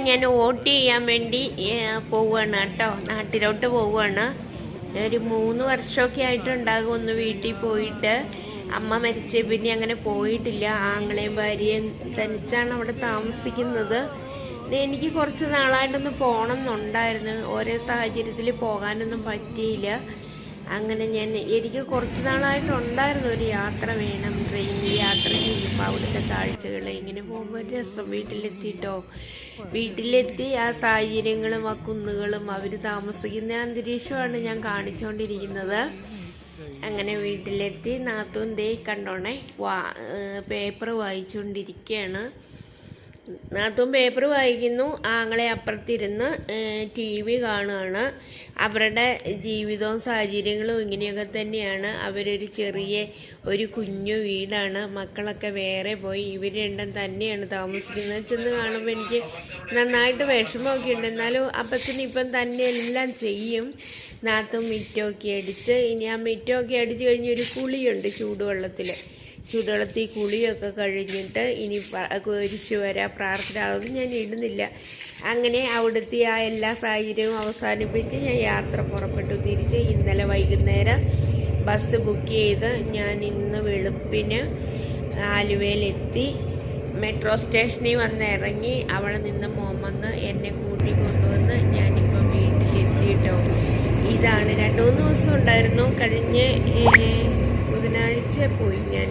ഞാൻ വോട്ട് ചെയ്യാൻ വേണ്ടി പോവുകയാണ് കേട്ടോ. നാട്ടിലോട്ട് പോവുകയാണ്. ഒരു 3 വർഷമൊക്കെ ആയിട്ടുണ്ടാകും ഒന്ന് വീട്ടിൽ പോയിട്ട്. അമ്മ മരിച്ച പിന്നെ അങ്ങനെ പോയിട്ടില്ല. ആങ്ങളെയും ഭാര്യയും തനിച്ചാണ് അവിടെ താമസിക്കുന്നത്. എനിക്ക് കുറച്ച് നാളായിട്ടൊന്ന് പോകണം എന്നുണ്ടായിരുന്നു. ഓരോ സാഹചര്യത്തിൽ പോകാനൊന്നും പറ്റിയില്ല. അങ്ങനെ എനിക്ക് കുറച്ച് നാളായിട്ടുണ്ടായിരുന്നു ഒരു യാത്ര വേണം, ട്രെയിനിൽ യാത്ര ചെയ്യുമ്പോൾ അവിടുത്തെ കാഴ്ചകൾ ഇങ്ങനെ പോകുമ്പോൾ ഒരു രസം. വീട്ടിലെത്തി ആ സാഹചര്യങ്ങളും ആ കുന്നുകളും അവർ താമസിക്കുന്ന അന്തരീക്ഷമാണ് ഞാൻ കാണിച്ചുകൊണ്ടിരിക്കുന്നത്. അങ്ങനെ വീട്ടിലെത്തി നാത്തൂൻ ദേ കണ്ടോണേ പേപ്പർ വായിച്ചുകൊണ്ടിരിക്കുകയാണ്. നാത്തൂൻ പേപ്പർ വായിക്കുന്നു, ആങ്ങളെ അപ്പുറത്തിരുന്ന് TV കാണുകയാണ്. അവരുടെ ജീവിതവും സാഹചര്യങ്ങളും ഇങ്ങനെയൊക്കെ തന്നെയാണ്. അവരൊരു ഒരു കുഞ്ഞു വീടാണ്. മക്കളൊക്കെ വേറെ പോയി. ഇവർ രണ്ടും തന്നെയാണ് താമസിക്കുന്നത്. ചെന്ന് കാണുമ്പോൾ എനിക്ക് നന്നായിട്ട് വിഷമമൊക്കെ ഉണ്ട്. എന്നാലും ഇപ്പം തന്നെ എല്ലാം ചെയ്യും. നാത്തും മിറ്റമൊക്കെ അടിച്ച്, ഇനി ആ മിറ്റമൊക്കെ അടിച്ച് കഴിഞ്ഞ് ഒരു കുളിയുണ്ട് ചൂടുവെള്ളത്തിൽ കുളിയൊക്കെ കഴിഞ്ഞിട്ട് ഇനി കുരിശ് വരാ പ്രാർത്ഥന അതൊന്നും ഞാൻ ഇടുന്നില്ല. അങ്ങനെ അവിടുത്തെ ആ എല്ലാ സാഹചര്യവും അവസാനിപ്പിച്ച് ഞാൻ യാത്ര പുറപ്പെട്ടു. തിരിച്ച് ഇന്നലെ വൈകുന്നേരം ബസ് ബുക്ക് ചെയ്ത് ഞാൻ ഇന്ന് വെളുപ്പിന് ആലുവയിലെത്തി. മെട്രോ സ്റ്റേഷനിൽ വന്ന് ഇറങ്ങി. അവിടെ നിന്ന് മോമെന്ന് എന്നെ കൂട്ടിക്കൊണ്ടുവന്ന് ഞാനിപ്പം വീട്ടിലെത്തിയിട്ടോ. ഇതാണ് 2-3 ദിവസം ഉണ്ടായിരുന്നു. കഴിഞ്ഞ ബുധനാഴ്ച പോയി ഞാൻ.